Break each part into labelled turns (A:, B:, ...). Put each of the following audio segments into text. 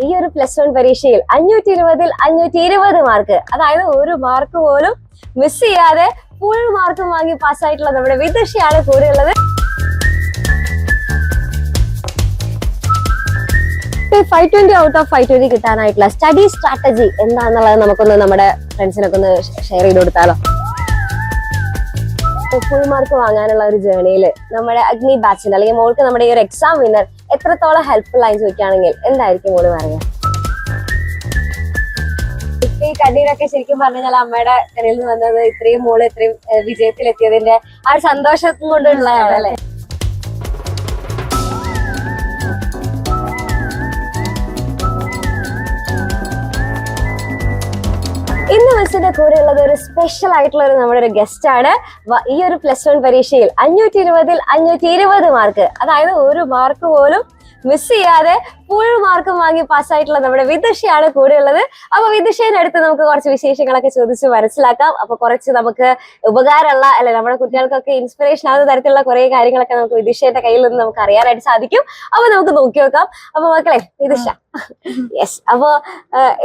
A: ഈ ഒരു +1 പരീക്ഷയിൽ 520-ൽ 520 മാർക്ക്, അതായത് ഒരു മാർക്ക് പോലും മിസ് ചെയ്യാതെ ഫുൾ മാർക്കും വാങ്ങി പാസ്സായിട്ടുള്ള നമ്മുടെ വിദുഷയാണ് കൂടെയുള്ളത്. 520 ഔട്ട് ഓഫ് 520 കിട്ടാനായിട്ടുള്ള സ്റ്റഡി സ്ട്രാറ്റജി എന്താണെന്നുള്ളത് നമുക്കൊന്ന് നമ്മുടെ ഫ്രണ്ട്സിനൊക്കെ ഒന്ന് ഷെയർ ചെയ്ത് കൊടുത്താലോ. ഫുൾ മാർക്ക് വാങ്ങാനുള്ള ഒരു ജേർണിയിൽ നമ്മുടെ അഗ്നി ബാച്ചിൽ അല്ലെങ്കിൽ മോൾക്ക് നമ്മുടെ ഈ ഒരു എക്സാം വിന്നർ എത്രത്തോളം ഹെൽപ്ഫുൾ ആയി ചോദിക്കുകയാണെങ്കിൽ എന്തായിരിക്കും മോള് പറയാ? ഇപ്പൊ ഈ കണ്ണീരൊക്കെ ശരിക്കും പറഞ്ഞാൽ അമ്മയുടെ കരയിൽ നിന്ന് വന്നത് ഇത്രയും മോള് ഇത്രയും വിജയത്തിലെത്തിയതിന്റെ ആ ഒരു സന്തോഷം കൊണ്ടുള്ളതാണ് അല്ലെ? ഇന്ന് മിസ്സിന്റെ കൂടെ ഉള്ളത് ഒരു സ്പെഷ്യൽ ആയിട്ടുള്ള നമ്മുടെ ഒരു ഗസ്റ്റ് ആണ്. ഈ ഒരു +1 പരീക്ഷയിൽ 520-ൽ 520 മാർക്ക്, അതായത് ഒരു മാർക്ക് പോലും മിസ് ചെയ്യാതെ ഫുൾ മാർക്കും വാങ്ങി പാസ്സായിട്ടുള്ള നമ്മുടെ വിദുഷയാണ് കൂടെയുള്ളത്. അപ്പൊ വിദുഷയുടെ അടുത്ത് നമുക്ക് കുറച്ച് വിശേഷങ്ങളൊക്കെ ചോദിച്ച് മനസ്സിലാക്കാം. അപ്പൊ കുറച്ച് നമുക്ക് ഉപകാരമുള്ള അല്ലെ, നമ്മുടെ കുട്ടികൾക്കൊക്കെ ഇൻസ്പിറേഷൻ ആവുന്ന തരത്തിലുള്ള കുറെ കാര്യങ്ങളൊക്കെ നമുക്ക് വിദുഷയുടെ കയ്യിൽ നിന്ന് നമുക്ക് അറിയാനായിട്ട് സാധിക്കും. അപ്പൊ നമുക്ക് നോക്കി നോക്കാം. അപ്പൊ മക്കളെ, വിദുഷ യെസ്, അപ്പൊ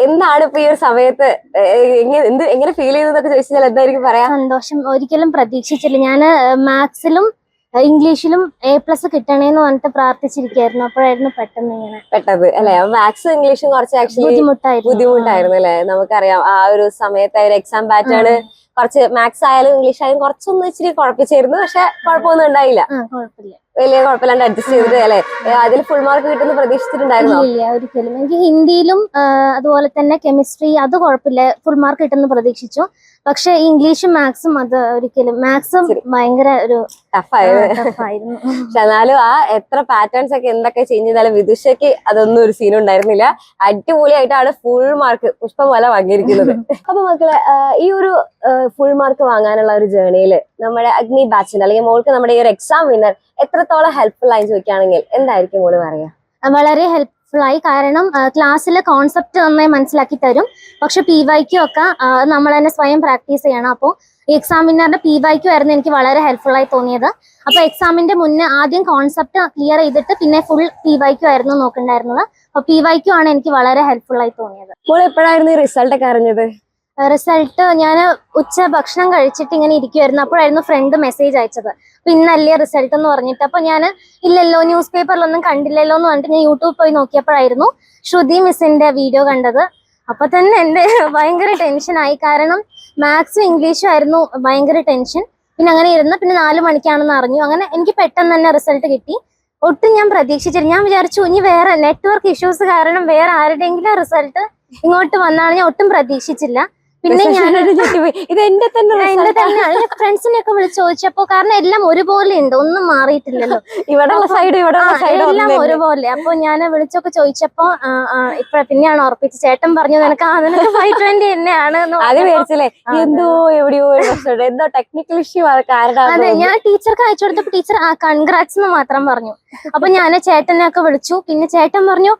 A: എന്താണ് ഇപ്പൊ ഈ ഒരു സമയത്ത് എങ്ങനെ ഫീൽ ചെയ്യുന്നതൊക്കെ ചോദിച്ചാൽ എന്തായിരിക്കും പറയാ?
B: സന്തോഷം. ഒരിക്കലും പ്രതീക്ഷിച്ചില്ല. ഞാൻ മാത്സിലും ഇംഗ്ലീഷിലും A+ കിട്ടണേന്ന് പറഞ്ഞിട്ട് പ്രാർത്ഥിച്ചിരിക്കായിരുന്നു. അപ്പോഴായിരുന്നു പെട്ടെന്ന് ഇങ്ങനെ
A: പെട്ടത് അല്ലെ. മാത്സും ഇംഗ്ലീഷും കുറച്ച് ആക്ച്വലി ബുദ്ധിമുട്ടായിരുന്നു അല്ലെ. നമുക്കറിയാം ആ ഒരു സമയത്ത് ഒരു എക്സാം പാറ്റേൺ കുറച്ച് മാത്സ് ആയാലും ഇംഗ്ലീഷ് ആയാലും കുറച്ചൊന്നും ഇച്ചിരി കുഴപ്പിച്ചായിരുന്നു. പക്ഷെ കുഴപ്പമൊന്നും ഉണ്ടായില്ല, വലിയ കുഴപ്പമില്ലാണ്ട് അഡ്ജസ്റ്റ് ചെയ്തത് അല്ലെ. അതിൽ ഫുൾ മാർക്ക് കിട്ടുന്ന പ്രതീക്ഷിച്ചിട്ടുണ്ടായിരുന്നു?
B: ഇല്ല, ഒരിക്കലും. എനിക്ക് ഹിന്ദിയിലും അതുപോലെ തന്നെ കെമിസ്ട്രി അത് കുഴപ്പമില്ല, ഫുൾ മാർക്ക് കിട്ടുന്ന പ്രതീക്ഷിച്ചു. പക്ഷെ ഇംഗ്ലീഷും മാത്സും അത് ഒരിക്കലും, മാത്സും ഭയങ്കര ഒരു ടഫായിരുന്നു.
A: പക്ഷെ എന്നാലും ആ എത്ര പാറ്റേൺസ് ഒക്കെ എന്തൊക്കെ ചേഞ്ച് ചെയ്താലും വിദുഷയ്ക്ക് അതൊന്നും ഒരു സീൻ ഉണ്ടായിരുന്നില്ല. അടിപൊളിയായിട്ടാണ് ഫുൾ മാർക്ക് പുഷ്പം പോലെ വാങ്ങിയിരിക്കുന്നത്. അപ്പൊ മക്കളെ, ഈ ഒരു ഫുൾ മാർക്ക് വാങ്ങാനുള്ള ഒരു ജേർണിയില് നമ്മുടെ അഗ്നി ബാച്ചിൽ അല്ലെങ്കിൽ മോൾക്ക് നമ്മുടെ ഈ ഒരു എക്സാം വിന്നർ എത്രത്തോളം ഹെൽപ്ഫുൾ ആയി ചോദിക്കുകയാണെങ്കിൽ എന്തായിരിക്കും മോള് പറയാ?
B: വളരെ ഹെൽപ്ഫുൾ ആയി. കാരണം ക്ലാസ്സിലെ കോൺസെപ്റ്റ് നന്നായി മനസ്സിലാക്കി തരും. പക്ഷെ PYQ ഒക്കെ നമ്മൾ തന്നെ സ്വയം പ്രാക്ടീസ് ചെയ്യണം. അപ്പോൾ ഈ എക്സാമിനറിന്റെ PYQ ആയിരുന്നു എനിക്ക് വളരെ ഹെൽപ്ഫുൾ ആയി തോന്നിയത്. അപ്പൊ എക്സാമിന്റെ മുന്നേ ആദ്യം കോൺസെപ്റ്റ് ക്ലിയർ ചെയ്തിട്ട് പിന്നെ ഫുൾ PYQ ആയിരുന്നു നോക്കണ്ടായിരുന്നത്. അപ്പൊ PYQ ആണ് എനിക്ക് വളരെ ഹെൽപ്ഫുൾ ആയി തോന്നിയത്.
A: മോൾ എപ്പോഴായിരുന്നു ഈ റിസൾട്ട് ഒക്കെ അറിഞ്ഞത്?
B: റിസൾട്ട് ഞാൻ ഉച്ച ഭക്ഷണം കഴിച്ചിട്ട് ഇങ്ങനെ ഇരിക്കുവായിരുന്നു. അപ്പോഴായിരുന്നു ഫ്രണ്ട് മെസ്സേജ് അയച്ചത്, അപ്പൊ ഇന്നല്ലേ റിസൾട്ട് എന്ന് പറഞ്ഞിട്ട്. അപ്പൊ ഞാൻ ഇല്ലല്ലോ, ന്യൂസ് പേപ്പറിലൊന്നും കണ്ടില്ലല്ലോ എന്ന് പറഞ്ഞിട്ട് ഞാൻ യൂട്യൂബ് പോയി നോക്കിയപ്പോഴായിരുന്നു ശ്രുതി മിസ്സിന്റെ വീഡിയോ കണ്ടത്. അപ്പൊ തന്നെ എന്റെ ഭയങ്കര ടെൻഷനായി. കാരണം മാത്സും ഇംഗ്ലീഷും ആയിരുന്നു ഭയങ്കര ടെൻഷൻ. പിന്നെ അങ്ങനെ ഇരുന്ന് പിന്നെ 4 മണിക്കാണെന്ന് അറിഞ്ഞു. അങ്ങനെ എനിക്ക് പെട്ടെന്ന് തന്നെ റിസൾട്ട് കിട്ടി. ഒട്ടും ഞാൻ പ്രതീക്ഷിച്ചില്ല. ഞാൻ വിചാരിച്ചു ഇനി വേറെ നെറ്റ്വർക്ക് ഇഷ്യൂസ് കാരണം വേറെ ആരുടെയെങ്കിലും റിസൾട്ട് ഇങ്ങോട്ട് വന്നാണ്. ഞാൻ ഒട്ടും പ്രതീക്ഷിച്ചില്ല. പിന്നെ ഞാൻ
A: ഇത് എന്റെ തന്നെ
B: ഫ്രണ്ട്സിനെയൊക്കെ വിളിച്ച് ചോദിച്ചപ്പോ, കാരണം എല്ലാം ഒരുപോലെ ഉണ്ട്, ഒന്നും മാറിയിട്ടില്ലല്ലോ, എല്ലാം ഒരുപോലെ. അപ്പൊ ഞാൻ വിളിച്ചൊക്കെ ചോദിച്ചപ്പോ പിന്നെയാണ് ഉറപ്പിച്ച് ചേട്ടൻ പറഞ്ഞു നിനക്ക് 520 തന്നെയാണ്.
A: എന്തോ എവിടെയോ എന്തോ ടെക്നിക്കൽ ഇഷ്യൂ കാരണം.
B: അതെ, ഞാൻ ടീച്ചർക്ക് അയച്ചു കൊടുത്തപ്പോ ടീച്ചർ കൺഗ്രാറ്റ്സ് എന്ന് മാത്രം പറഞ്ഞു. അപ്പൊ ഞാൻ ചേട്ടനെയൊക്കെ വിളിച്ചു. പിന്നെ ചേട്ടൻ പറഞ്ഞു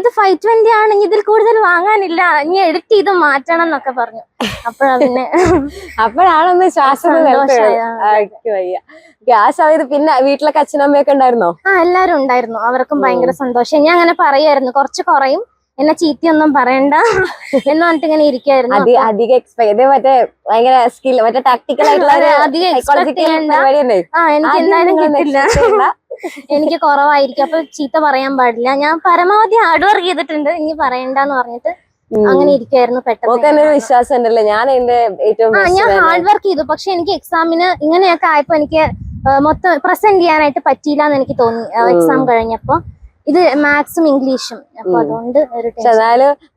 B: ഇത് 520 ആണ്, ഇതിൽ കൂടുതൽ വാങ്ങാനില്ല, ഇനി എഡിറ്റ് ചെയ്ത് മാറ്റണം എന്നൊക്കെ പറഞ്ഞു.
A: അപ്പോഴാണൊന്ന് ശ്വാസം ആ സമയത്ത്. പിന്നെ വീട്ടിലൊക്കെ അച്ഛനമ്മയൊക്കെ ഉണ്ടായിരുന്നോ?
B: എല്ലാരും ഉണ്ടായിരുന്നു. അവർക്കും ഭയങ്കര സന്തോഷം. ഞാൻ അങ്ങനെ പറയായിരുന്നു കുറച്ച് കുറയും, എന്നെ ചീത്തയൊന്നും പറയണ്ട എന്ന് പറഞ്ഞിട്ട് ഇങ്ങനെ ഇരിക്കുവായിരുന്നു.
A: അധികം എക്സ്പെക്ട് മറ്റേ ഭയങ്കര സ്കിൽ മറ്റേ ടാക്ടിക്കൽ ആയിട്ടുള്ള
B: എനിക്ക് എന്തായാലും കിട്ടില്ല, എനിക്ക് കുറവായിരിക്കും, അപ്പൊ ചീത്ത പറയാൻ പാടില്ല, ഞാൻ പരമാവധി ഹാർഡ് വർക്ക് ചെയ്തിട്ടുണ്ട്, ഇനി പറയണ്ടെന്ന് പറഞ്ഞിട്ട് അങ്ങനെ ഇരിക്കുവായിരുന്നു. പെട്ടെന്ന്
A: വിശ്വാസം ഉണ്ടല്ലോ. ഞാൻ
B: ഹാർഡ് വർക്ക് ചെയ്തു. പക്ഷെ എനിക്ക് എക്സാമിന് ഇങ്ങനെയൊക്കെ ആയപ്പോ എനിക്ക് മൊത്തം പ്രസന്റ് ചെയ്യാനായിട്ട് പറ്റിയില്ല എന്ന് എനിക്ക് തോന്നി എക്സാം കഴിഞ്ഞപ്പോ. ഇത് മാത്സും ഇംഗ്ലീഷും, അപ്പൊ അതുകൊണ്ട്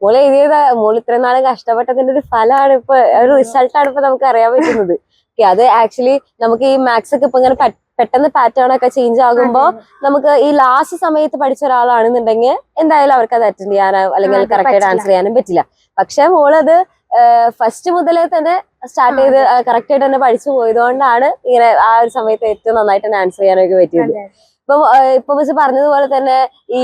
A: മോള് എഴുതിയത് മോള് ഇത്രയും നാള് കഷ്ടപ്പെട്ടതിന്റെ ഒരു ഫലമാണ് ഇപ്പൊ, ഒരു റിസൾട്ടാണ് ഇപ്പൊ നമുക്ക് അറിയാൻ പറ്റുന്നത്. അത് ആക്ച്വലി നമുക്ക് ഈ മാത്സ് ഒക്കെ ഇപ്പൊ ഇങ്ങനെ പെട്ടെന്ന് പാറ്റേൺ ഒക്കെ ചേഞ്ച് ആകുമ്പോ നമുക്ക് ഈ ലാസ്റ്റ് സമയത്ത് പഠിച്ച ഒരാളാണെന്നുണ്ടെങ്കിൽ എന്തായാലും അവർക്ക് അത് അറ്റൻഡ് ചെയ്യാനോ അല്ലെങ്കിൽ കറക്റ്റായിട്ട് ആൻസർ ചെയ്യാനും പറ്റില്ല. പക്ഷെ മോളത് ഫസ്റ്റ് മുതലേ തന്നെ സ്റ്റാർട്ട് ചെയ്ത് കറക്റ്റ് ആയിട്ട് തന്നെ പഠിച്ചു പോയതുകൊണ്ടാണ് ഇങ്ങനെ ആ ഒരു സമയത്ത് ഏറ്റവും നന്നായിട്ട് തന്നെ ആൻസർ ചെയ്യാനൊക്കെ പറ്റിയത്. ഇപ്പൊ മിസ് പറഞ്ഞതുപോലെ തന്നെ ഈ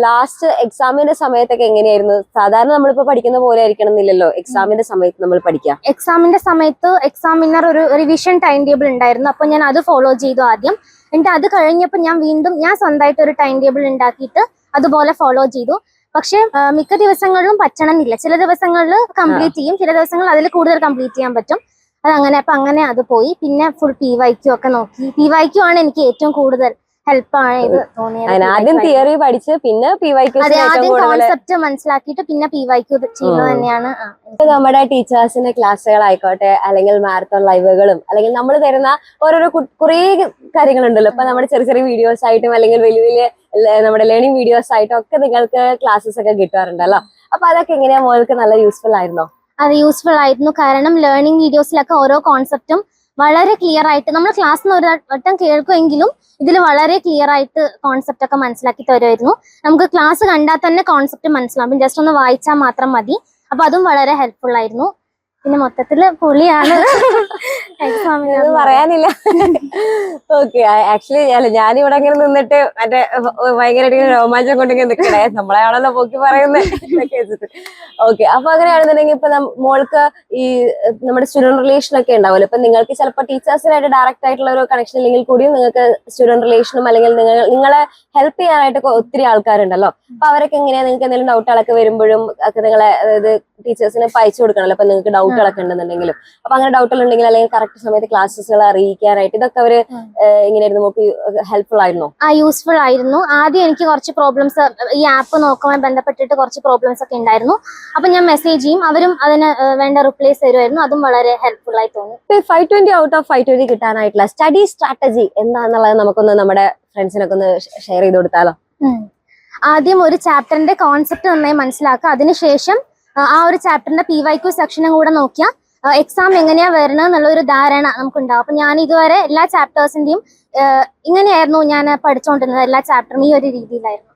A: ലാസ്റ്റ് എക്സാമിന്റെ സമയത്തൊക്കെ എങ്ങനെയായിരുന്നു? സാധാരണ നമ്മളിപ്പോ പഠിക്കുന്ന പോലെ ആയിരിക്കണം എന്നില്ലല്ലോ എക്സാമിന്റെ സമയത്ത് നമ്മൾ പഠിക്കാം.
B: എക്സാമിന്റെ സമയത്ത് എക്സാമിനർ ഒരു റിവിഷൻ ടൈം ടേബിൾ ഉണ്ടായിരുന്നു. അപ്പൊ ഞാൻ അത് ഫോളോ ചെയ്തു ആദ്യം. എന്നിട്ട് അത് കഴിഞ്ഞപ്പോൾ ഞാൻ സ്വന്തമായിട്ട് ഒരു ടൈം ടേബിൾ ഉണ്ടാക്കിയിട്ട് അതുപോലെ ഫോളോ ചെയ്തു. പക്ഷെ മിക്ക ദിവസങ്ങളിലും പറ്റണമെന്നില്ല. ചില ദിവസങ്ങളിൽ കംപ്ലീറ്റ് ചെയ്യും, ചില ദിവസങ്ങളിൽ അതിൽ കൂടുതൽ കംപ്ലീറ്റ് ചെയ്യാൻ പറ്റും. അതങ്ങനെ അപ്പൊ അങ്ങനെ അത് പോയി. പിന്നെ ഫുൾ PYQ ഒക്കെ നോക്കി. PYQ ആണ് എനിക്ക് ഏറ്റവും കൂടുതൽ ഹെൽപ്പാണ് ഇത് തോന്നിയത്.
A: ആദ്യം തിയറി പഠിച്ച് പിന്നെ PYQ.
B: അതെ, ആദ്യം കോൺസെപ്റ്റ് മനസ്സിലാക്കിയിട്ട് പിന്നെ PYQ ചെയ്യുന്നത് തന്നെയാണ്.
A: നമ്മുടെ ടീച്ചേഴ്സിന്റെ ക്ലാസ്സുകളായിക്കോട്ടെ, അല്ലെങ്കിൽ മാരത്തോൺ ലൈവുകളും, അല്ലെങ്കിൽ നമ്മൾ തരുന്ന ഓരോരോ കുറേ കാര്യങ്ങളുണ്ടല്ലോ. ഇപ്പൊ നമ്മുടെ ചെറിയ ചെറിയ വീഡിയോസ് ആയിട്ടും അല്ലെങ്കിൽ വലിയ വലിയ നമ്മുടെ ലേണിംഗ് വീഡിയോസ് ആയിട്ടും ഒക്കെ നിങ്ങൾക്ക് ക്ലാസ്സസ് ഒക്കെ കിട്ടാറുണ്ടല്ലോ. അപ്പൊ അതൊക്കെ എങ്ങനെയാ മോൾക്ക് നല്ല യൂസ്ഫുൾ ആയിരുന്നോ?
B: അത് യൂസ്ഫുൾ ആയിരുന്നു. കാരണം ലേണിംഗ് വീഡിയോസിലൊക്കെ ഓരോ കോൺസെപ്റ്റും വളരെ ക്ലിയർ ആയിട്ട് നമ്മൾ ക്ലാസ്സിൽ നിന്ന് ഒരു വട്ടം കേൾക്കുമെങ്കിലും ഇതിൽ വളരെ ക്ലിയർ ആയിട്ട് കോൺസെപ്റ്റ് ഒക്കെ മനസ്സിലാക്കി തരുമായിരുന്നു. നമുക്ക് ക്ലാസ് കണ്ടാൽ തന്നെ കോൺസെപ്റ്റ് മനസ്സിലാവും, ജസ്റ്റ് ഒന്ന് വായിച്ചാൽ മാത്രം മതി. അപ്പൊ അതും വളരെ ഹെൽപ്ഫുൾ ആയിരുന്നു. പിന്നെ മൊത്തത്തില് പൊളിയാണ്.
A: പറയാനില്ല. ഓക്കെ, ആക്ച്വലി ഞാനിവിടെ ഇങ്ങനെ നിന്നിട്ട് മറ്റേ ഭയങ്കരമായിട്ട് രോമാഞ്ചം കൊണ്ടിങ്ങനെ നിൽക്കണേ, നമ്മളെയാണല്ലോ പോക്കി പറയുന്നത്. ഓക്കെ, അപ്പൊ അങ്ങനെയാണെന്നുണ്ടെങ്കിൽ ഇപ്പൊ മോൾക്ക് ഈ നമ്മുടെ സ്റ്റുഡന്റ് റിലേഷൻ ഒക്കെ ഉണ്ടാവുമല്ലോ. ഇപ്പൊ നിങ്ങൾക്ക് ചിലപ്പോൾ ടീച്ചേഴ്സിനായിട്ട് ഡയറക്റ്റ് ആയിട്ടുള്ള ഒരു കണക്ഷൻ ഇല്ലെങ്കിൽ കൂടിയും നിങ്ങൾക്ക് സ്റ്റുഡന്റ് റിലേഷനും അല്ലെങ്കിൽ നിങ്ങളെ ഹെൽപ്പ് ചെയ്യാനായിട്ട് ഒത്തിരി ആൾക്കാരുണ്ടല്ലോ. അപ്പൊ അവരൊക്കെ എങ്ങനെയാ, നിങ്ങൾക്ക് എന്തെങ്കിലും ഡൗട്ടുകളൊക്കെ വരുമ്പോഴും ഒക്കെ നിങ്ങളെ അതായത് ടീച്ചേഴ്സിന് അയച്ചു കൊടുക്കണല്ലോ. അപ്പൊ നിങ്ങൾക്ക് ഡൗട്ടുകളൊക്കെ ഉണ്ടെന്നുണ്ടെങ്കിലും, അപ്പൊ അങ്ങനെ ഡൗട്ടുകൾ ഉണ്ടെങ്കിൽ അല്ലെങ്കിൽ കറക്റ്റ് സമയത്ത് ക്ലാസ്സുകൾ അറിയിക്കാനായിട്ട് ഇതൊക്കെ അവര് എങ്ങനെയായിരുന്നു, നമുക്ക് ഹെൽപ്ഫുൾ ആയിരുന്നോ?
B: യൂസ്ഫുൾ ആയിരുന്നു. ആദ്യം എനിക്ക് കുറച്ച് പ്രോബ്ലംസ് ഈ ആപ്പ് നോക്കുവാൻ ബന്ധപ്പെട്ടിട്ട് കുറച്ച് പ്രോബ്ലംസ് ഒക്കെ ഉണ്ടായിരുന്നു. അപ്പൊ ഞാൻ മെസ്സേജ് ചെയ്യും, അവരും അതിന് വേണ്ട റിപ്ലൈസ് തരുമായിരുന്നു. അതും വളരെ ഹെൽപ്ഫുൾ ആയി തോന്നി.
A: 520 ഔട്ട് ഓഫ് 520 കിട്ടാനായിട്ടുള്ള സ്റ്റഡി സ്ട്രാറ്റജി എന്താണെന്നുള്ളത് നമുക്കൊന്ന് നമ്മുടെ ഫ്രണ്ട്സിനൊക്കെ ഒന്ന് ഷെയർ ചെയ്ത് കൊടുത്താലോ?
B: ആദ്യം ഒരു ചാപ്റ്ററിന്റെ കോൺസെപ്റ്റ് നന്നായി മനസ്സിലാക്കുക. അതിനുശേഷം ആ ഒരു ചാപ്റ്ററിന്റെ PYQ സെക്ഷനും കൂടെ നോക്കിയാൽ എക്സാം എങ്ങനെയാ വരണം എന്നുള്ള ഒരു ധാരണ നമുക്കുണ്ടാവും. അപ്പൊ ഞാൻ ഇതുവരെ എല്ലാ ചാപ്റ്റേഴ്സിന്റെയും ഇങ്ങനെയായിരുന്നു ഞാൻ പഠിച്ചുകൊണ്ടിരുന്നത്. എല്ലാ ചാപ്റ്ററും ഈ ഒരു രീതിയിലായിരുന്നു.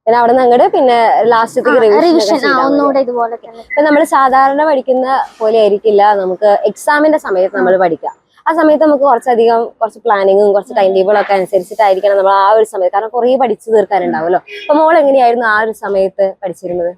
A: പിന്നെ അവിടെ നിന്ന് അങ്ങോട്ട് പിന്നെ ലാസ്റ്റ്
B: റിവിഷൻ ഒന്നുകൂടെ ഇതുപോലെ തന്നെ.
A: ഇപ്പൊ നമ്മൾ സാധാരണ പഠിക്കുന്ന പോലെ ആയിരിക്കില്ല നമുക്ക് എക്സാമിന്റെ സമയത്ത് നമ്മൾ പഠിക്കുക. ആ സമയത്ത് നമുക്ക് കുറച്ച് പ്ലാനിങ്ങും കുറച്ച് ടൈം ടേബിളും ഒക്കെ അനുസരിച്ചിട്ടായിരിക്കണം നമ്മൾ ആ ഒരു സമയത്ത്, കാരണം കുറേ പഠിച്ചു തീർക്കാനുണ്ടാവുമല്ലോ. അപ്പൊ മോൾ എങ്ങനെയായിരുന്നു ആ ഒരു സമയത്ത് പഠിച്ചിരുന്നത്?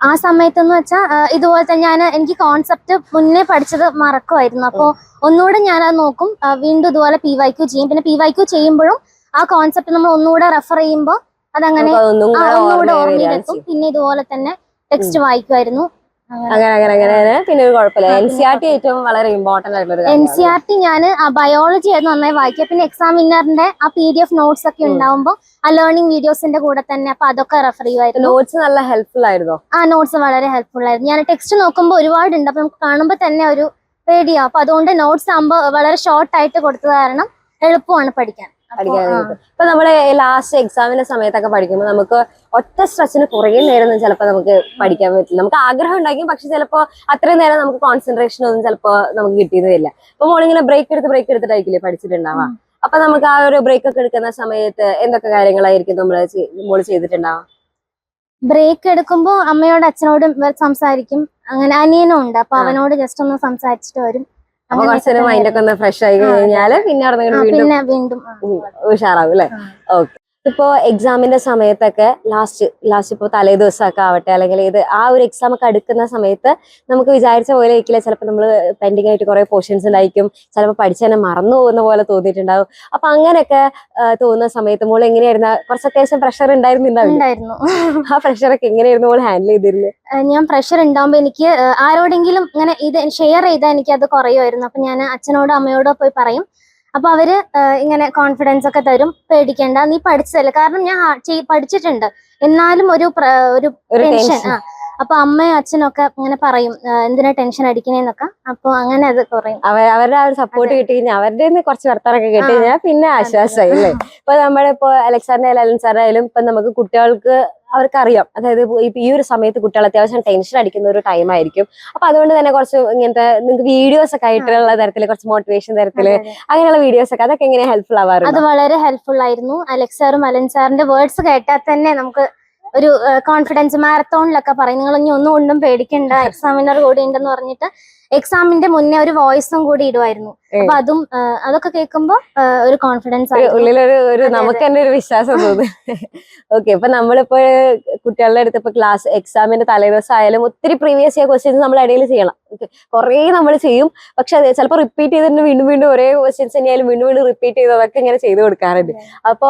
B: ആ സമയത്തെന്ന് വെച്ചാൽ ഇതുപോലെ തന്നെ എനിക്ക് കോൺസെപ്റ്റ് മുന്നേ പഠിച്ചത് മറക്കുമായിരുന്നു. അപ്പോൾ ഒന്നുകൂടെ ഞാനത് നോക്കും, വീണ്ടും ഇതുപോലെ PYQ ചെയ്യും. പിന്നെ PYQ ചെയ്യുമ്പോഴും ആ കോൺസെപ്റ്റ് നമ്മൾ ഒന്നുകൂടെ റെഫർ ചെയ്യുമ്പോൾ അതങ്ങനെ ഒന്നുകൂടെ ഓർമ്മയിലെത്തും. പിന്നെ ഇതുപോലെ തന്നെ ടെക്സ്റ്റ് വായിക്കുമായിരുന്നു.
A: അങ്ങനെ പിന്നെ ഒരു കുഴപ്പമില്ല. NCERT ഏറ്റവും വളരെ ഇമ്പോർട്ടന്റ് ആയിട്ടുള്ള
B: NCERT ഞാൻ ബയോളജി ആയിരുന്നു നന്നായി വായിക്കുക. പിന്നെ എക്സാമിനറിന്റെ ആ PDF നോട്ട്സ് ഒക്കെ ഉണ്ടാവുമ്പോൾ ആ ലേണിംഗ് വീഡിയോസിന്റെ കൂടെ തന്നെ അപ്പൊ അതൊക്കെ റെഫർ ചെയ്യുമായിരുന്നു.
A: നോട്ട്സ് നല്ല ഹെൽപ്ഫുൾ ആയിരുന്നോ?
B: ആ നോട്ട്സ് വളരെ ഹെൽപ്ഫുൾ ആയിരുന്നു. ഞാൻ ടെക്സ്റ്റ് നോക്കുമ്പോൾ ഒരുപാടുണ്ട്, അപ്പൊ നമുക്ക് കാണുമ്പോൾ തന്നെ ഒരു പേടിയാ. അപ്പൊ അതുകൊണ്ട് നോട്ട്സ് ആകുമ്പോൾ വളരെ ഷോർട്ട് ആയിട്ട് കൊടുത്തത് കാരണം എളുപ്പമാണ് പഠിക്കാൻ.
A: ഇപ്പൊ നമ്മള് ലാസ്റ്റ് എക്സാമിന്റെ സമയത്തൊക്കെ പഠിക്കുമ്പോൾ നമുക്ക് ഒറ്റ സ്ട്രെച്ചിന് കുറെ നേരം ചിലപ്പോൾ നമുക്ക് പഠിക്കാൻ പറ്റില്ല. നമുക്ക് ആഗ്രഹം ഉണ്ടായിരിക്കും, പക്ഷെ ചിലപ്പോ അത്രയും നേരം നമുക്ക് കോൺസെൻട്രേഷൻ ഒന്നും ചിലപ്പോ നമുക്ക് കിട്ടിയതേ ഇല്ല. അപ്പൊ മോളിങ്ങനെ ബ്രേക്ക് എടുത്തിട്ടായിരിക്കില്ലേ പഠിച്ചിട്ടുണ്ടാവാം. അപ്പൊ നമുക്ക് ആ ഒരു ബ്രേക്ക് ഒക്കെ എടുക്കുന്ന സമയത്ത് എന്തൊക്കെ കാര്യങ്ങളായിരിക്കും മോള് ചെയ്തിട്ടുണ്ടാവാം?
B: ബ്രേക്ക് എടുക്കുമ്പോ അമ്മയോടും അച്ഛനോടും സംസാരിക്കും. അങ്ങനെ അനിയനും ഉണ്ട്, അപ്പൊ അവനോട് ജസ്റ്റ് ഒന്ന് സംസാരിച്ചിട്ട് വരും.
A: അപ്പൊ കുറച്ചൊരു മൈൻഡൊക്കെ ഒന്ന് ഫ്രഷ് ആയി കഴിഞ്ഞാല് പിന്നെ
B: വീണ്ടും
A: ഉഷാറാവും അല്ലെ? ഓക്കെ. ഇപ്പോ എക്സാമിന്റെ സമയത്തൊക്കെ ലാസ്റ്റ് ഇപ്പൊ തലേ ദിവസമൊക്കെ ആവട്ടെ, അല്ലെങ്കിൽ ആ ഒരു എക്സാം ഒക്കെ അടുക്കുന്ന സമയത്ത് നമുക്ക് വിചാരിച്ച പോലെ ആയിരിക്കില്ല. ചിലപ്പോൾ നമ്മൾ പെൻഡിങ് ആയിട്ട് കുറെ പോർഷൻസ് ഉണ്ടായിരിക്കും, ചിലപ്പോൾ പഠിച്ചു തന്നെ മറന്നു പോകുന്ന പോലെ തോന്നിയിട്ടുണ്ടാവും. അപ്പൊ അങ്ങനെയൊക്കെ തോന്നുന്ന സമയത്ത് മോൾ എങ്ങനെയായിരുന്നു? കുറച്ച് അത്യാവശ്യം പ്രഷർ ഉണ്ടായിരുന്നു. ആ പ്രഷറൊക്കെ എങ്ങനെയായിരുന്നു മോൾ ഹാൻഡിൽ ചെയ്തിരുന്നത്?
B: ഞാൻ പ്രഷർ ഉണ്ടാവുമ്പോ എനിക്ക് ആരോടെങ്കിലും ഇങ്ങനെ ഇത് ഷെയർ ചെയ്താൽ എനിക്ക് അത് കുറയുമായിരുന്നു. അപ്പൊ ഞാൻ അച്ഛനോടോ അമ്മയോടോ പോയി പറയും. അപ്പൊ അവര് ഇങ്ങനെ കോൺഫിഡൻസ് ഒക്കെ തരും, പേടിക്കണ്ട, നീ പഠിച്ചതല്ലേ. കാരണം ഞാൻ പഠിച്ചിട്ടുണ്ട്, എന്നാലും ഒരു ടെൻഷൻ. അപ്പൊ അമ്മയും അച്ഛനും ഒക്കെ ഇങ്ങനെ പറയും എന്തിനാ ടെൻഷൻ അടിക്കണേന്നൊക്കെ. അപ്പൊ അങ്ങനെ അത് കുറയും.
A: അവരുടെ ആ ഒരു സപ്പോർട്ട് കിട്ടി കഴിഞ്ഞാൽ അവരുടെ കുറച്ച് വർത്തമാനമൊക്കെ കേട്ട് കഴിഞ്ഞാൽ പിന്നെ ആശ്വാസമായി അല്ലേ? ഇപ്പൊ നമ്മളിപ്പോ അലക്സാറിന്റെ അലൻ സാറായാലും ഇപ്പൊ നമുക്ക് കുട്ടികൾക്ക് അവർക്കറിയാം, അതായത് ഈ ഒരു സമയത്ത് കുട്ടികൾ അത്യാവശ്യം ടെൻഷൻ അടിക്കുന്ന ഒരു ടൈം ആയിരിക്കും. അപ്പൊ അതുകൊണ്ട് തന്നെ കുറച്ച് ഇങ്ങനത്തെ നിങ്ങൾക്ക് വീഡിയോസ് ഒക്കെ ആയിട്ടുള്ള തരത്തില് കുറച്ച് മോട്ടിവേഷൻ തരത്തില് അങ്ങനെയുള്ള വീഡിയോസ് ഒക്കെ അതൊക്കെ എങ്ങനെ ഹെൽപ്ഫുൾ ആവാറുണ്ട്?
B: അത് വളരെ ഹെൽപ്ഫുൾ ആയിരുന്നു. അലക്സാറും അലൻ സാറിന്റെ വേർഡ്സ് കേട്ടാൽ തന്നെ നമുക്ക് ഒരു കോൺഫിഡൻസ്. മാരത്തോണിലൊക്കെ പറയും നിങ്ങൾ ഇനി ഒന്നും കൊണ്ടും പേടിക്കണ്ട, എക്സാമിനർ കൂടി ഉണ്ടെന്ന് പറഞ്ഞിട്ട് എക്സാമിന്റെ മുന്നേ ഒരു വോയിസും കൂടി ഇടുമായിരുന്നു. അപ്പൊ അതൊക്കെ കേൾക്കുമ്പോ ഒരു കോൺഫിഡൻസ്
A: ഉള്ളിലൊരു നമുക്ക് തന്നെ ഒരു വിശ്വാസം തോന്നും. ഓക്കെ, ഇപ്പൊ നമ്മളിപ്പോ കുട്ടികളുടെ അടുത്ത് ഇപ്പൊ ക്ലാസ് എക്സാമിന്റെ തലേദിവസം ആയാലും ഒത്തിരി പ്രീവിയസ് ഇയർ ക്വസ്റ്റ്യൻസ് നമ്മൾ ഇടയിൽ ചെയ്യണം. കുറെ നമ്മൾ ചെയ്യും, പക്ഷെ അത് ചിലപ്പോൾ റിപ്പീറ്റ് ചെയ്തിട്ട് വീണ്ടും ഒരേ ക്വസ്റ്റ്യൻസ് തന്നെയായാലും വീണ്ടും റിപ്പീറ്റ് ചെയ്തതൊക്കെ ഇങ്ങനെ ചെയ്ത് കൊടുക്കാറുണ്ട്. അപ്പൊ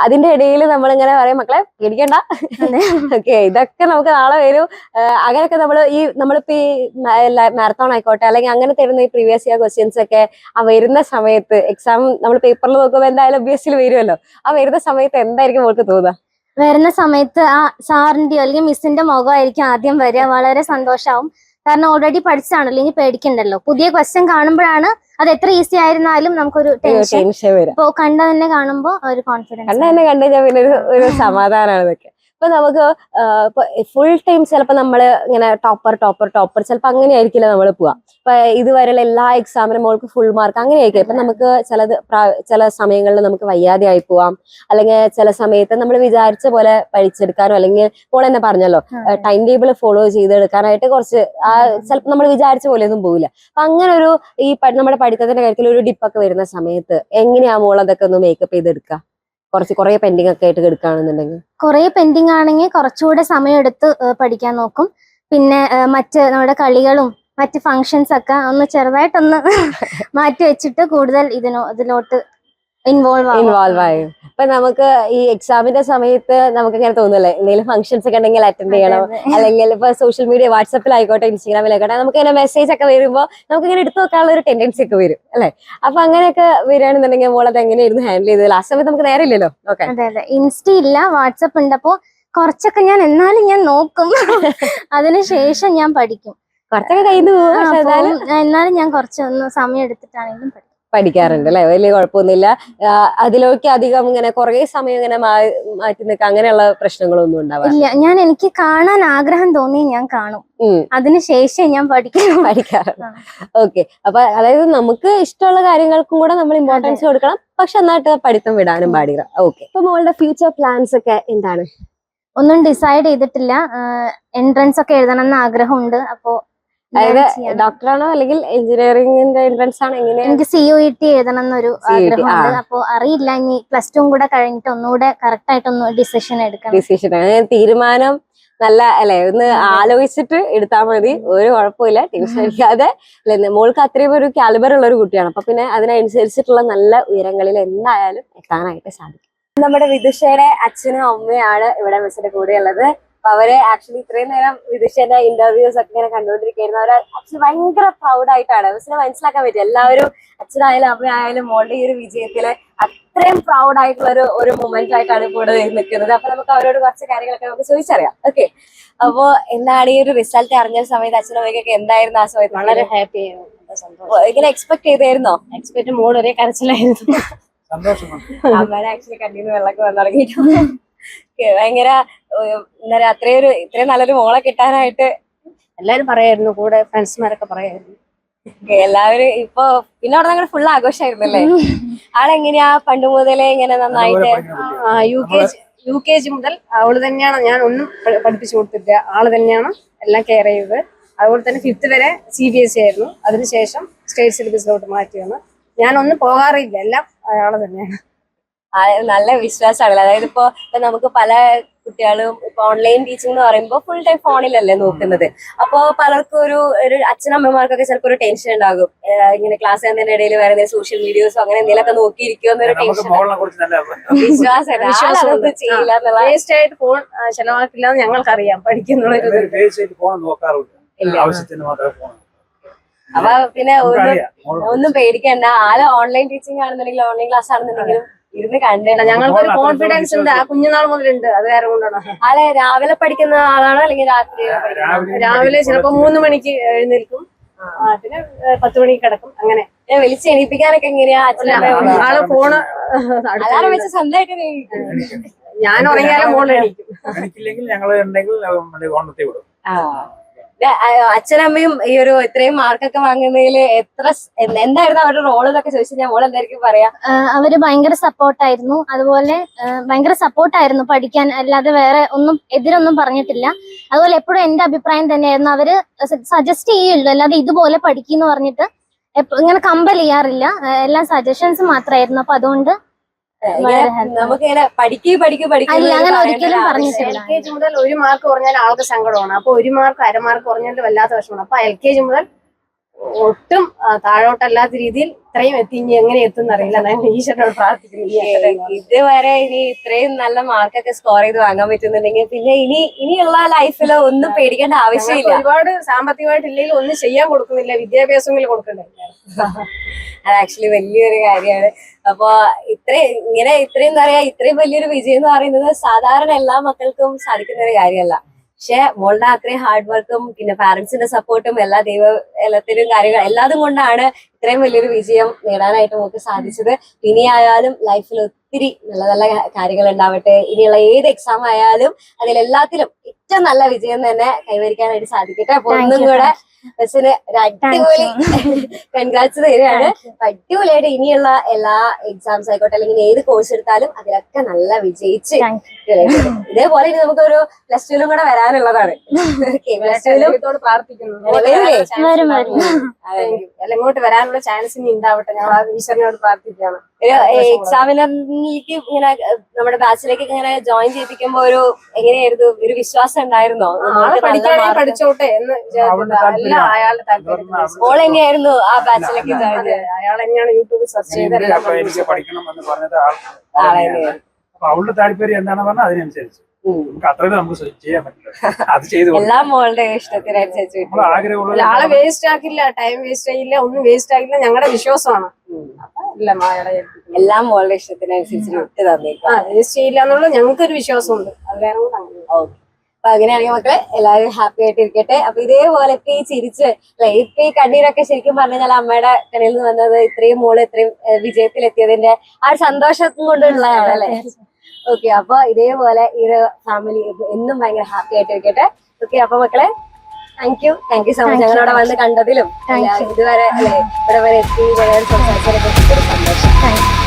A: അതിന്റെ ഇടയിൽ നമ്മളിങ്ങനെ പറയും മക്കളെ പേടിക്കണ്ട, ഓക്കെ, ഇതൊക്കെ നമുക്ക് നാളെ വരും. അങ്ങനെയൊക്കെ നമ്മളിപ്പോ ഈ മാരത്തോൺ ആയിക്കോട്ടെ അല്ലെങ്കിൽ അങ്ങനെ തരുന്ന ഈ പ്രീവിയസ് ഇയർ ക്വസ്റ്റ്യൻസ് ഒക്കെ ആ വരുന്ന സമയത്ത് എക്സാം നമ്മൾ പേപ്പറിൽ നോക്കുമ്പോൾ എന്തായാലും ബിഎസ്സിൽ വരുമല്ലോ. ആ വരുന്ന സമയത്ത് എന്തായിരിക്കും നമുക്ക് തോന്നുക?
B: വരുന്ന സമയത്ത് ആ സാറിന്റെയോ അല്ലെങ്കിൽ മിസ്സിന്റെ മുഖമായിരിക്കും ആദ്യം വരിക. വളരെ സന്തോഷമാവും. കാരണം ഓൾറെഡി പഠിച്ചാണല്ലോ, ഇനി പേടിക്കണ്ടല്ലോ. പുതിയ ക്വസ്റ്റ്യൻ കാണുമ്പോഴാണ് അത് എത്ര ഈസി ആയിരുന്നാലും നമുക്കൊരു ടെൻഷൻ
A: വരും.
B: ഇപ്പൊ കണ്ട തന്നെ കാണുമ്പോ ഒരു കോൺഫിഡൻസ്
A: കണ്ടു കഴിഞ്ഞാൽ പിന്നെ ഒരു സമാധാനമാണ് ഇതൊക്കെ. ഇപ്പൊ നമുക്ക് ഇപ്പൊ ഫുൾ ടൈം ചിലപ്പോ നമ്മള് ഇങ്ങനെ ടോപ്പർ ചിലപ്പോ അങ്ങനെ ആയിരിക്കില്ല നമ്മൾ പോവാ. ഇപ്പൊ ഇതുവരെയുള്ള എല്ലാ എക്സാമിനും മോൾക്ക് ഫുൾ മാർക്ക് അങ്ങനെ ആയിരിക്കും. ഇപ്പൊ നമുക്ക് ചില സമയങ്ങളിൽ നമുക്ക് വയ്യാതെ ആയി പോവാം, അല്ലെങ്കിൽ ചില സമയത്ത് നമ്മൾ വിചാരിച്ച പോലെ പഠിച്ചെടുക്കാനോ, അല്ലെങ്കിൽ മോൾ തന്നെ പറഞ്ഞല്ലോ ടൈം ടേബിൾ ഫോളോ ചെയ്തെടുക്കാനായിട്ട് കുറച്ച് ചിലപ്പോൾ നമ്മൾ വിചാരിച്ച പോലെ ഒന്നും പോകില്ല. അപ്പൊ അങ്ങനെ ഒരു ഈ നമ്മുടെ പഠിത്തത്തിന്റെ കാര്യത്തിൽ ഒരു ഡിപ്പൊക്കെ വരുന്ന സമയത്ത് എങ്ങനെയാ മോൾ അതൊക്കെ ഒന്ന് മേക്കപ്പ് ചെയ്തെടുക്കുക? കുറെ പെൻഡിങ് ഒക്കെ ആയിട്ട് എടുക്കുകയാണെന്നുണ്ടെങ്കിൽ,
B: കുറെ പെൻഡിങ് ആണെങ്കിൽ കുറച്ചുകൂടെ സമയം എടുത്ത് പഠിക്കാൻ നോക്കും. പിന്നെ മറ്റ് നമ്മുടെ കളികളും മറ്റ് ഫങ്ഷൻസ് ഒക്കെ ഒന്ന് ചെറുതായിട്ടൊന്ന് മാറ്റി വെച്ചിട്ട് കൂടുതൽ ഇതിലോട്ട്
A: ഇൻവോൾവ് ആയും. ഇപ്പൊ നമുക്ക് ഈ എക്സാമിന്റെ സമയത്ത് നമുക്ക് ഇങ്ങനെ തോന്നുന്നല്ലേ, എന്തെങ്കിലും ഫംഗ്ഷൻസ് ഒക്കെ ഉണ്ടെങ്കിൽ അറ്റൻഡ് ചെയ്യണം, അല്ലെങ്കിൽ ഇപ്പൊ സോഷ്യൽ മീഡിയ വാട്സപ്പിലായിക്കോട്ടെ ഇൻസ്റ്റാഗ്രാമിലായിക്കോട്ടെ നമുക്ക് ഇങ്ങനെ മെസ്സേജ് ഒക്കെ വരുമ്പോൾ നമുക്ക് ഇങ്ങനെ എടുത്തു നോക്കാനുള്ള ഒരു ടെൻഡൻസി ഒക്കെ വരും അല്ലെ? അപ്പൊ അങ്ങനെയൊക്കെ വരികയാണെന്നുണ്ടെങ്കിൽ മോൾ അത് എങ്ങനെയായിരുന്നു ഹാൻഡിൽ ചെയ്തത്? ലാസ്റ്റ് സമയത്ത് നമുക്ക് നേരെ ഇല്ലല്ലോ. ഓക്കെ,
B: അതെ ഇൻസ്റ്റ ഇല്ല, വാട്സപ്പ് ഉണ്ട്. അപ്പൊ കുറച്ചൊക്കെ എന്നാലും ഞാൻ നോക്കും. അതിനുശേഷം ഞാൻ പഠിക്കും.
A: കുറച്ചൊക്കെ കഴിഞ്ഞു പോകും,
B: എന്നാലും ഞാൻ കുറച്ചൊന്ന് സമയം എടുത്തിട്ടാണെങ്കിലും
A: പഠിക്കാറുണ്ട് അല്ലെ? വലിയ കുഴപ്പമൊന്നുമില്ല. അതിലേക്ക് അധികം ഇങ്ങനെ കുറെ സമയം ഇങ്ങനെ മാറ്റി നിൽക്കുക അങ്ങനെയുള്ള പ്രശ്നങ്ങളൊന്നും ഉണ്ടാവില്ല.
B: എനിക്ക് കാണാൻ ആഗ്രഹം തോന്നി ഞാൻ കാണും, അതിനുശേഷം ഞാൻ
A: പഠിക്കാറുണ്ട്. ഓക്കെ, അപ്പൊ അതായത് നമുക്ക് ഇഷ്ടമുള്ള കാര്യങ്ങൾക്കും കൂടെ നമ്മൾ ഇമ്പോർട്ടൻസ് കൊടുക്കണം, പക്ഷെ എന്നിട്ട് പഠിത്തം വിടാനും പാടില്ല. ഓക്കെ, അപ്പൊ മോളുടെ ഫ്യൂച്ചർ പ്ലാൻസ് ഒക്കെ എന്താണ്?
B: ഒന്നും ഡിസൈഡ് ചെയ്തിട്ടില്ല. എൻട്രൻസ് ഒക്കെ എഴുതണം എന്ന് ആഗ്രഹമുണ്ട്. അപ്പോ
A: അതായത് ഡോക്ടറാണോ അല്ലെങ്കിൽ എഞ്ചിനീയറിംഗിന്റെ എൻട്രൻസ് ആണോ? എങ്ങനെ?
B: എനിക്ക് CUET എഴുതണം എന്നൊരു ആഗ്രഹമുണ്ട്. അപ്പൊ അറിയില്ല, ഇനി +2 കൂടെ കഴിഞ്ഞിട്ട് ഒന്നുകൂടെ കറക്റ്റ് ആയിട്ടൊന്ന് ഡിസിഷൻ എടുക്കണം.
A: തീരുമാനം നല്ല അല്ലെ, ഒന്ന് ആലോചിച്ചിട്ട് എടുത്താൽ മതി. ഒരു കുഴപ്പമില്ല, ടെൻഷൻ അടിക്കാതെ. മോൾക്ക് അത്രയും ഒരു കാലിബർ ഉള്ള ഒരു കുട്ടിയാണ്. അപ്പൊ പിന്നെ അതിനനുസരിച്ചിട്ടുള്ള നല്ല ഉയരങ്ങളിൽ എന്തായാലും എത്താനായിട്ട് സാധിക്കും. നമ്മുടെ വിദുഷയുടെ അച്ഛനും അമ്മയാണ് ഇവിടെ മിസ്സിന്റെ കൂടെ ഉള്ളത്. അപ്പൊ അവര് ആക്ച്വലി ഇത്രയും നേരം വിദുഷന്റെ ഇന്റർവ്യൂസ് ഒക്കെ ഇങ്ങനെ കണ്ടുകൊണ്ടിരിക്കുകയായിരുന്നു. അവര് ആക്ച്വലി ഭയങ്കര പ്രൗഡ് ആയിട്ടാണ് മിസ്സിനെ മനസ്സിലാക്കാൻ പറ്റും. എല്ലാവരും അച്ഛനായാലും അമ്മയായാലും മോളുടെ ഈ ഒരു വിജയത്തില് അത്രയും പ്രൗഡ് ആയിട്ടുള്ള ഒരു മൊമെന്റ് ആയിട്ടാണ് ഇവിടെ നിൽക്കുന്നത്. അപ്പൊ നമുക്ക് അവരോട് കുറച്ച് കാര്യങ്ങളൊക്കെ നമുക്ക് ചോദിച്ചറിയാം. ഓക്കെ, അപ്പൊ എന്താണ് ഈ ഒരു റിസൾട്ട് അറിഞ്ഞ സമയത്ത് അച്ഛനമ്മയ്ക്കൊക്കെ എന്തായിരുന്നു ആ സമയത്ത്?
C: വളരെ ഹാപ്പി ആയിരുന്നു,
A: ഇങ്ങനെ എക്സ്പെക്ട് ചെയ്തായിരുന്നോ?
C: എക്സ്പെക്ട് മോൾ ഒരേ കരച്ചിലായിരുന്നു.
A: അമ്മയുടെ ആക്ച്വലി കണ്ണീന്ന് വെള്ളമൊക്കെ വന്നു തുടങ്ങിയിട്ടുണ്ട്. ഭയങ്കര എന്താ പറയാ, ഇത്രയും നല്ലൊരു മോളെ കിട്ടാനായിട്ട്
C: എല്ലാരും പറയായിരുന്നു, കൂടെ ഫ്രണ്ട്സ്മാരൊക്കെ പറയായിരുന്നു.
A: എല്ലാവരും ഇപ്പൊ പിന്നെ അവിടെ ഞങ്ങൾ ഫുൾ ആഘോഷമായിരുന്നു അല്ലേ? ആളെങ്ങനെയാ പണ്ട് മുതലേ ഇങ്ങനെ നന്നായിട്ട്
C: UKG മുതൽ അവള് തന്നെയാണ്, ഞാൻ ഒന്നും പഠിപ്പിച്ചു കൊടുത്തില്ല, ആള് തന്നെയാണ് എല്ലാം കെയർ ചെയ്തത്. അതുപോലെ തന്നെ 5th വരെ CBSE ആയിരുന്നു. അതിനുശേഷം സ്റ്റേറ്റ് സിലബസിലോട്ട് മാറ്റിയാണ്. ഞാനൊന്നും പോകാറില്ല, എല്ലാം അയാള് തന്നെയാണ്.
A: നല്ല വിശ്വാസമാണല്ലോ. അതായത് ഇപ്പൊ നമുക്ക് പല കുട്ടികളും ഇപ്പൊ ഓൺലൈൻ ടീച്ചിങ് എന്ന് പറയുമ്പോൾ ഫുൾ ടൈം ഫോണിലല്ലേ നോക്കുന്നത്. അപ്പൊ പലർക്കും ഒരു അച്ഛനമ്മമാർക്കൊക്കെ ചിലപ്പോൾ ഒരു ടെൻഷൻ ഉണ്ടാകും, ഇങ്ങനെ ക്ലാസ് ചെയ്യുന്നതിന്റെ ഇടയിൽ വേറെ എന്തെങ്കിലും സോഷ്യൽ വീഡിയോസോ അങ്ങനെ എന്തെങ്കിലുമൊക്കെ നോക്കിയിരിക്കുമോ എന്നൊരു ടെൻഷൻ. വിശ്വാസം ചെയ്യില്ല എന്നുള്ള,
C: വേസ്റ്റ് ആയിട്ട് ഫോൺ ചെലവാക്കില്ല എന്ന് ഞങ്ങൾക്കറിയാം, പഠിക്കുന്നുള്ള.
A: അപ്പൊ പിന്നെ ഒന്നും പേടിക്കണ്ട. ആള് ഓൺലൈൻ ടീച്ചിങ് ആണെന്നുണ്ടെങ്കിലും ഓൺലൈൻ ക്ലാസ് ആണെന്നുണ്ടെങ്കിലും ഇരുന്ന് കണ്ടില്ല.
C: ഞങ്ങൾക്കൊരു കോൺഫിഡൻസ് ഉണ്ട്, ആ കുഞ്ഞുനാൾ മുതലുണ്ട്. അത് വേറെ കൊണ്ടാണ്.
A: ആളെ രാവിലെ പഠിക്കുന്ന ആളാണോ അല്ലെങ്കിൽ രാത്രി?
C: രാവിലെ ചിലപ്പോ 3 മണിക്ക് എഴുന്നേൽക്കും, പിന്നെ 10 മണിക്ക് കിടക്കും. അങ്ങനെ
A: വിളിച്ച് എണീപ്പിക്കാനൊക്കെ എങ്ങനെയാ?
C: ആള് ഫോണ്
A: അലാറം വെച്ച് സ്വന്തമായിട്ട്
C: ഞാൻ ഉറങ്ങിയാലും മോള് എണീക്കും.
A: അച്ഛനമ്മയും ഈ ഒരു ഇത്രയും മാർക്കൊക്കെ വാങ്ങുന്നതിൽ എന്തായിരുന്നു അവരുടെ റോൾ എന്നൊക്കെ ചോദിച്ചു കഴിഞ്ഞാൽ മോൾ എന്തായിരിക്കും പറയാ?
B: അവര് ഭയങ്കര സപ്പോർട്ടായിരുന്നു. അതുപോലെ ഭയങ്കര സപ്പോർട്ടായിരുന്നു പഠിക്കാൻ, അല്ലാതെ വേറെ ഒന്നും എതിരൊന്നും പറഞ്ഞിട്ടില്ല. അതുപോലെ എപ്പോഴും എന്റെ അഭിപ്രായം തന്നെയായിരുന്നു. അവര് സജസ്റ്റ് ചെയ്യുള്ളൂ, അല്ലാതെ ഇതുപോലെ പഠിക്കുന്നു പറഞ്ഞിട്ട് ഇങ്ങനെ കമ്പൽ ചെയ്യാറില്ല. എല്ലാം സജഷൻസ് മാത്രമായിരുന്നു. അപ്പൊ അതുകൊണ്ട്
A: നമുക്കിങ്ങനെ
B: അങ്ങനെ ഒരിക്കലും പറഞ്ഞിട്ടില്ല.
C: LKG മുതൽ 1 മാർക്ക് കുറഞ്ഞാൽ ആൾക്ക് സങ്കടമാണ്. അപ്പൊ 1 മാർക്ക് 1/2 മാർക്ക് കുറഞ്ഞാൽ വല്ലാത്ത വിഷമമാണ്. അപ്പൊ LKG മുതൽ ഒട്ടും താഴോട്ടല്ലാത്ത രീതിയിൽ ഇത്രയും എത്തി. ഇനി എങ്ങനെ എത്തുന്ന അറിയില്ല. ഞാൻ ഈശ്വരനോട് പ്രാർത്ഥിക്കുന്നു ഇനി എത്തട്ടെ എന്ന്.
A: ഇതുവരെ ഇനി ഇത്രയും നല്ല മാർക്കൊക്കെ സ്കോർ ചെയ്ത് വാങ്ങാൻ പറ്റുന്നുണ്ടെങ്കിൽ പിന്നെ ഇനിയുള്ള ലൈഫിൽ ഒന്നും പേടിക്കേണ്ട ആവശ്യമില്ല.
C: ഞങ്ങൾക്ക് ഒരുപാട് സാമ്പത്തികമായിട്ടില്ലെങ്കിൽ ഒന്നും ചെയ്യാൻ കൊടുക്കുന്നില്ല, വിദ്യാഭ്യാസമെങ്കിലും കൊടുക്കണ്ടേ.
A: അത് ആക്ച്വലി വലിയൊരു കാര്യമാണ്. അപ്പൊ ഇത്രയും എന്താ പറയാ, ഇത്രയും വലിയൊരു വിജയം എന്ന് പറയുന്നത് സാധാരണ എല്ലാ മക്കൾക്കും സാധിക്കുന്ന ഒരു കാര്യമല്ല. പക്ഷെ മോളുടെ അത്രയും ഹാർഡ് വർക്കും പിന്നെ പാരന്റ്സിന്റെ സപ്പോർട്ടും എല്ലാത്തിനും കാര്യങ്ങൾ എല്ലാതും കൊണ്ടാണ് ഇത്രയും വലിയൊരു വിജയം നേടാനായിട്ട് നമുക്ക് സാധിച്ചത്. ഇനിയായാലും ലൈഫിൽ ഒത്തിരി നല്ല നല്ല കാര്യങ്ങൾ ഉണ്ടാവട്ടെ. ഇനിയുള്ള ഏത് എക്സാം ആയാലും അതിലെല്ലാത്തിലും ഏറ്റവും നല്ല വിജയം തന്നെ കൈവരിക്കാനായിട്ട് സാധിക്കട്ടെ. അപ്പൊ ഒന്നും കൂടെ ബസ്സിന് ഒരു അടിപൊളി കൺഗ്രാറ്റ്സ് തരികയാണ്. അടിപൊളിയായിട്ട് ഇനിയുള്ള എല്ലാ എക്സാംസ് ആയിക്കോട്ടെ അല്ലെങ്കിൽ ഏത് കോഴ്സ് എടുത്താലും അതിലൊക്കെ നല്ല വിജയിച്ച് ഇതേപോലെ ഇനി നമുക്കൊരു +2 കൂടെ വരാനുള്ളതാണ്.
C: ദൈവത്തോട് പ്രാർത്ഥിക്കുന്നു എല്ലാം ഇങ്ങോട്ട് വരാനുള്ള ചാൻസ് ഇനി ഉണ്ടാവട്ടെ. ഞങ്ങൾ ഈശ്വരനോട് പ്രാർത്ഥിക്കുകയാണ്.
A: എക്സാമിനറിലേക്ക് ഇങ്ങനെ നമ്മുടെ ബാച്ചിലേക്ക് ഇങ്ങനെ ജോയിൻ ചെയ്യിപ്പിക്കുമ്പോ എങ്ങനെയായിരുന്നു, ഒരു വിശ്വാസം ഉണ്ടായിരുന്നോ?
C: പഠിക്കുകയാണെങ്കിൽ പഠിച്ചോട്ടെ എന്ന് എല്ലാം അയാളുടെ താല്പര്യം.
A: മോൾ എങ്ങനെയായിരുന്നു ആ ബാച്ചിലേക്ക് ജോയിൻ ചെയ്തത്?
C: അയാൾ തന്നെയാണ് യൂട്യൂബിൽ സെർച്ച് ചെയ്തെല്ലാം
D: എനിക്ക് പഠിക്കണം എന്ന് പറഞ്ഞത് അവളുടെ താല്പര്യം എന്താണെന്ന് പറഞ്ഞാൽ അതിനനുസരിച്ച് അത്രയും നമുക്ക് ചെയ്യാൻ പറ്റില്ല. അത് ചെയ്തു
A: എല്ലാം മോളുടെ ഇഷ്ടത്തിനനുസരിച്ച്
D: ആഗ്രഹമുള്ള
C: ആളെ വേസ്റ്റ് ആക്കില്ല, ടൈം വേസ്റ്റ് ആയില്ല, ഒന്നും വേസ്റ്റ് ആക്കില്ല. ഞങ്ങളുടെ വിശ്വാസമാണ്.
A: എല്ലാം മോളുടെ ഇഷ്ടത്തിനനുസരിച്ച് വിട്ട് തന്നേക്കും.
C: വേസ്റ്റ് ചെയ്യില്ല എന്നുള്ളത് ഞങ്ങൾക്കൊരു വിശ്വാസമുണ്ട്. അത് വേറെ കൂടെ അങ്ങനെ.
A: അപ്പൊ അങ്ങനെയാണെങ്കിൽ മക്കളെ എല്ലാവരും ഹാപ്പി ആയിട്ട് ഇരിക്കട്ടെ. അപ്പൊ ഇതേപോലൊക്കെ ഈ ചിരിച്ച് ഇപ്പൊ ഈ കണ്ണീരൊക്കെ ശരിക്കും പറഞ്ഞു കഴിഞ്ഞാൽ അമ്മയുടെ കണ്ണിൽ നിന്ന് വന്നത് ഇത്രയും മോള് ഇത്രയും വിജയത്തിലെത്തിയതിന്റെ ആ ഒരു സന്തോഷം കൊണ്ടുള്ളതാണ് അല്ലെ? ഓക്കെ, അപ്പൊ ഇതേപോലെ ഈ ഒരു ഫാമിലി എന്നും ഭയങ്കര ഹാപ്പി ആയിട്ട് ഇരിക്കട്ടെ. ഓക്കെ, അപ്പൊ മക്കളെ താങ്ക് യു സോ മച്ച്. ഞങ്ങളവിടെ വന്ന് കണ്ടതിലും ഇതുവരെ അല്ലെ ഇവിടെ വരെ എത്തി സംസാരിച്ചതിനെ കുറിച്ച് സന്തോഷം.